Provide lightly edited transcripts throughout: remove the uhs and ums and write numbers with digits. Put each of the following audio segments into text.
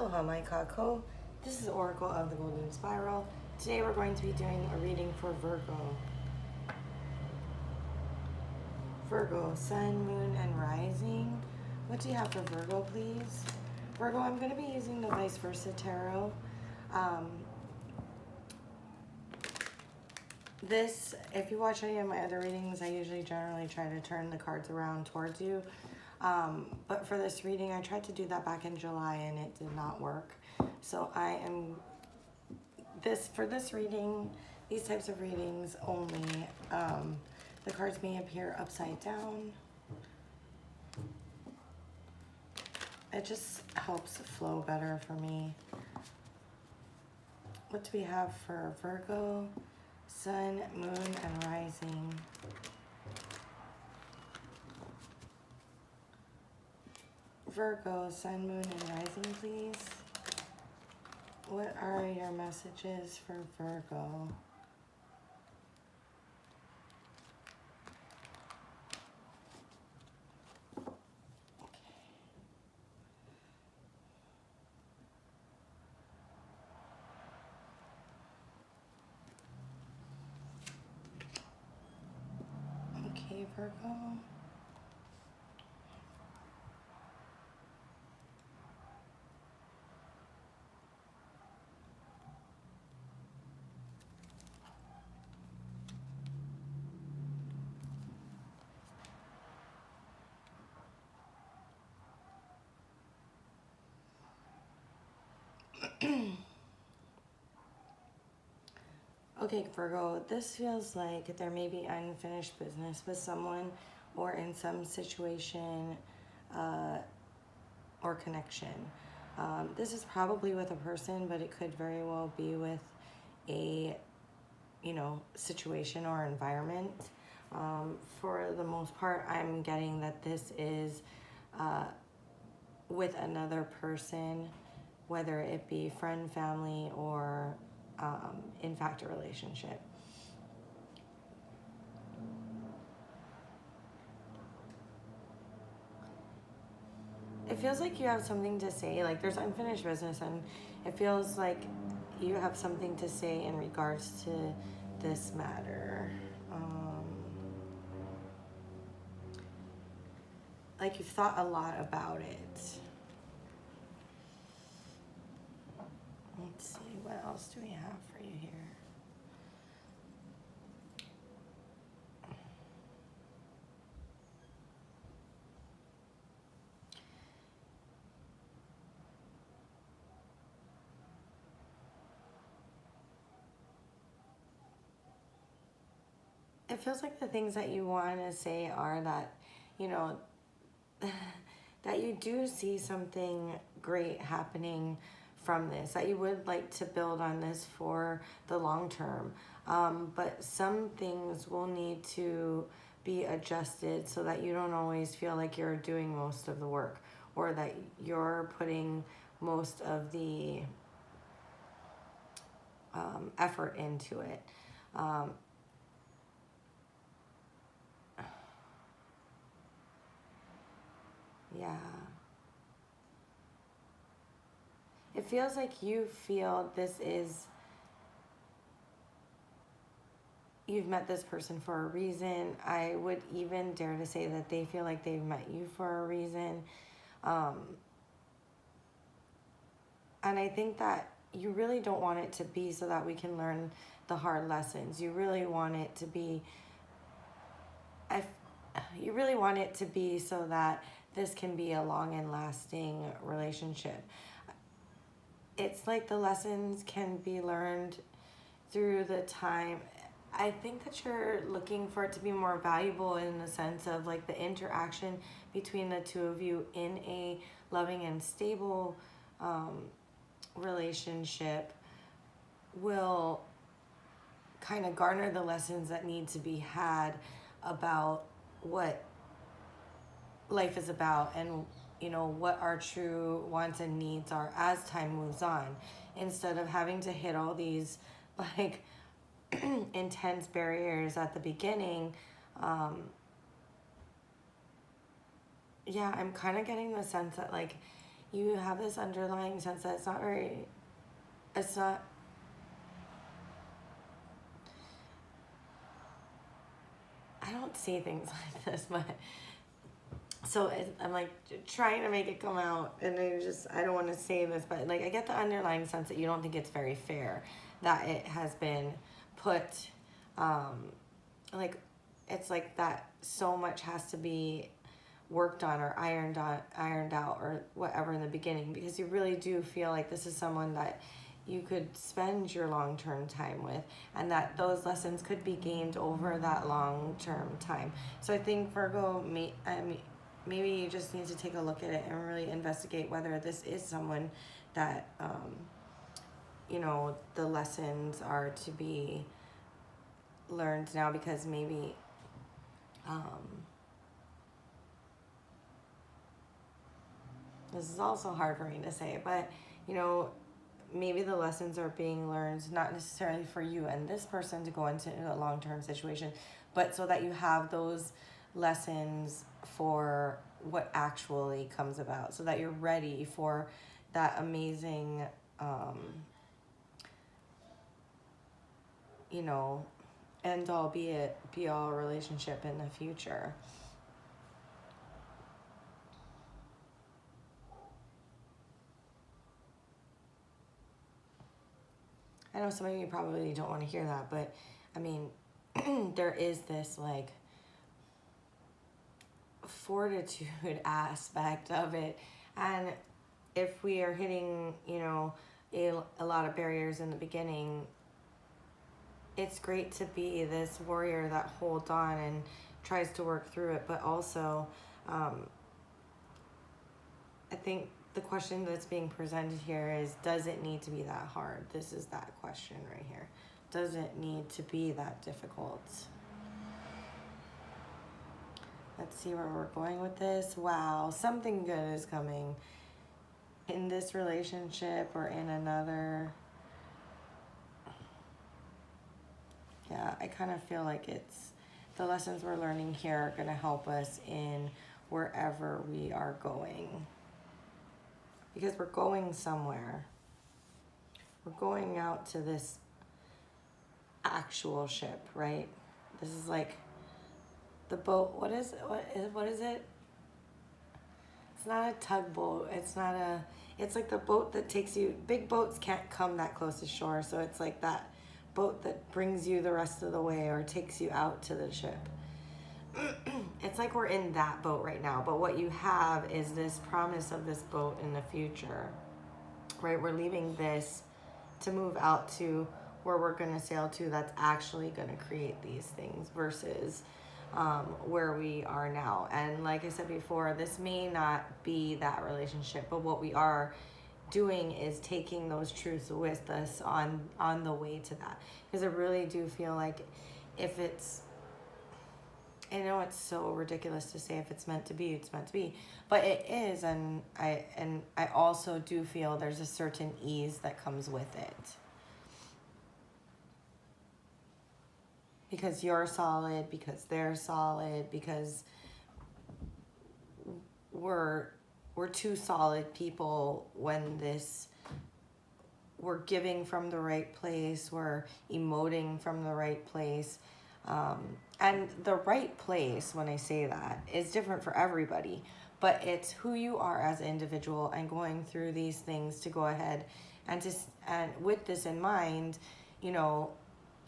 Aloha, my kako. This is Oracle of the Golden Spiral. Today we're going to be doing a reading for Virgo. Virgo, Sun, Moon, and Rising. What do you have for Virgo, please? Virgo, I'm going to be using the Vice Versa Tarot. If you watch any of my other readings, I usually generally try to turn the cards around towards you. But for this reading, I tried to do that back in July and it did not work. So for this reading, these types of readings only, the cards may appear upside down. It just helps flow better for me. What do we have for Virgo, Sun, Moon, and Rising? Virgo, Sun, Moon, and Rising, please. What are your messages for Virgo? Okay, Virgo. Okay, Virgo, this feels like there may be unfinished business with someone or in some situation or connection. This is probably with a person, but it could very well be with a, situation or environment. For the most part, I'm getting that this is with another person, whether it be friend, family, or in fact a relationship. It feels like you have something to say, like there's unfinished business, and it feels like you have something to say in regards to this matter. Like you've thought a lot about it. Let's see, what else do we have for you here? It feels like the things that you want to say are that, that you do see something great happening from this, that you would like to build on this for the long term. But some things will need to be adjusted so that you don't always feel like you're doing most of the work, or that you're putting most of the effort into it. Yeah. It feels like you feel you've met this person for a reason. I would even dare to say that they feel like they've met you for a reason. And I think that you really don't want it to be so that we can learn the hard lessons. You really want it to be, so that this can be a long and lasting relationship. It's like the lessons can be learned through the time. I think that you're looking for it to be more valuable in the sense of like the interaction between the two of you in a loving and stable relationship will kind of garner the lessons that need to be had about what life is about, and what our true wants and needs are as time moves on, instead of having to hit all these like intense barriers at the beginning. Yeah, I'm kind of getting the sense that like you have this underlying sense that it's not, I don't say things like this, but so I'm like trying to make it come out, and I don't want to say this, but like I get the underlying sense that you don't think it's very fair that it has been put, like it's like that so much has to be worked on or ironed out or whatever in the beginning, because you really do feel like this is someone that you could spend your long-term time with, and that those lessons could be gained over that long-term time. So I think Virgo, maybe you just need to take a look at it and really investigate whether this is someone that, you know, the lessons are to be learned now, because maybe, this is also hard for me to say, but, you know, maybe the lessons are being learned not necessarily for you and this person to go into a long-term situation, but so that you have those lessons for what actually comes about, so that you're ready for that amazing, you know, end all be all relationship in the future. I know some of you probably don't want to hear that, but I mean, there is this like fortitude aspect of it. And if we are hitting, you know, a lot of barriers in the beginning, it's great to be this warrior that holds on and tries to work through it. But also, I think the question that's being presented here is, does it need to be that hard? This is that question right here. Does it need to be that difficult? Let's see where we're going with this. Wow, something good is coming in this relationship or in another. Yeah, I kind of feel like it's the lessons we're learning here are going to help us in wherever we are going. Because we're going somewhere. We're going out to this actual ship, right? This is like the boat. What is it? It's not a tugboat. It's like the boat that takes you, big boats can't come that close to shore. So it's like that boat that brings you the rest of the way or takes you out to the ship. It's like we're in that boat right now, but what you have is this promise of this boat in the future, right? We're leaving this to move out to where we're going to sail to, that's actually going to create these things versus where we are now. And like I said before, this may not be that relationship, but what we are doing is taking those truths with us on the way to that. Because I really do feel like if it's, I know it's so ridiculous to say if it's meant to be, it's meant to be, but it is, and I also do feel there's a certain ease that comes with it. Because you're solid, because they're solid, because we're two solid people when we're giving from the right place, we're emoting from the right place. And the right place, when I say that, is different for everybody, but it's who you are as an individual and going through these things to go ahead and with this in mind, you know,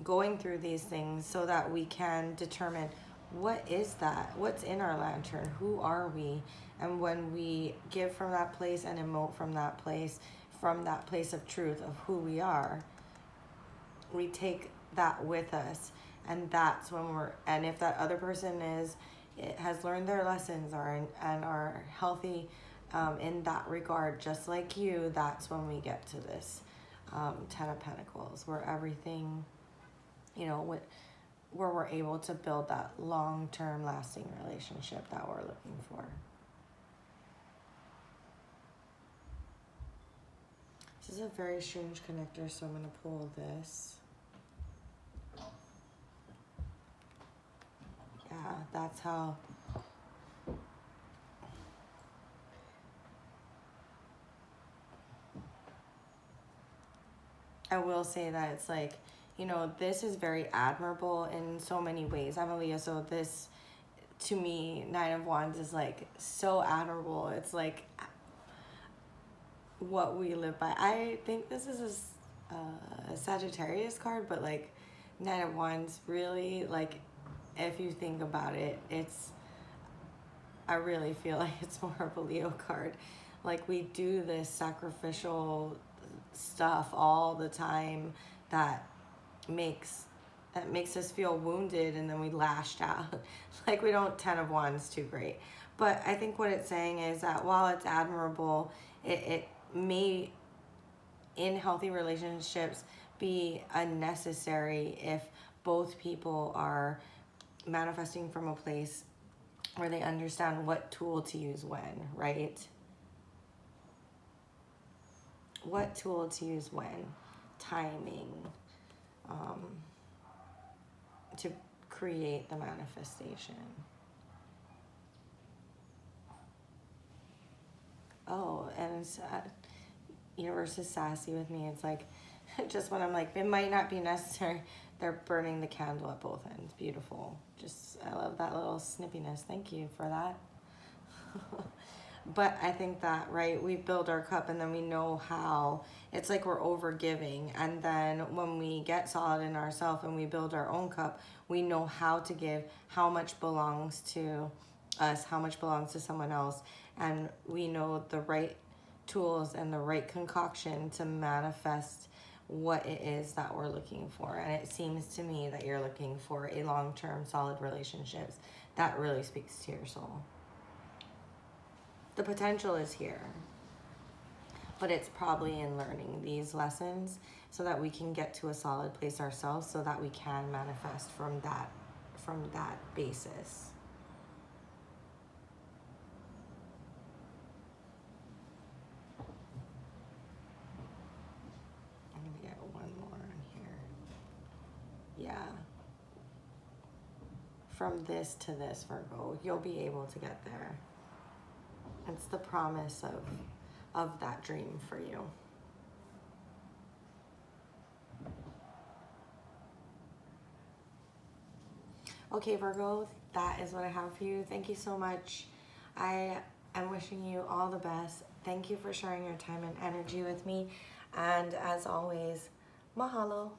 going through these things so that we can determine what is that, what's in our lantern, who are we, and when we give from that place and emote from that place of truth of who we are, we take that with us. And that's when and if that other person has learned their lessons and are healthy in that regard, just like you, that's when we get to this Ten of Pentacles, where everything, you know, where we're able to build that long-term lasting relationship that we're looking for. This is a very strange connector, so I'm going to pull this. Yeah, that's how I will say that it's like, you know, this is very admirable in so many ways. I'm a Leo, so this, to me, Nine of Wands is like so admirable. It's like what we live by. I think this is a Sagittarius card, but like Nine of Wands really, like, if you think about it, it's, I really feel like it's more of a Leo card. Like, we do this sacrificial stuff all the time that makes us feel wounded, and then we lashed out. Like, we don't, Ten of Wands too great. But I think what it's saying is that while it's admirable, it may, in healthy relationships, be unnecessary if both people are manifesting from a place where they understand what tool to use when, right? What tool to use when, timing, to create the manifestation. Oh, and it's, universe is sassy with me. It's like, just when I'm like, it might not be necessary, they're burning the candle at both ends. Beautiful. Just, I love that little snippiness. Thank you for that. But I think that, right, we build our cup and then we know how, it's like we're over giving. And then when we get solid in ourselves and we build our own cup, we know how to give, how much belongs to us, how much belongs to someone else. And we know the right tools and the right concoction to manifest what it is that we're looking for. And it seems to me that you're looking for a long-term solid relationships. That really speaks to your soul. The potential is here, but it's probably in learning these lessons so that we can get to a solid place ourselves, so that we can manifest from that basis. I'm gonna get one more in here. Yeah. From this to this, Virgo, you'll be able to get there. It's the promise of that dream for you. Okay, Virgo, that is what I have for you. Thank you so much. I am wishing you all the best. Thank you for sharing your time and energy with me. And as always, mahalo.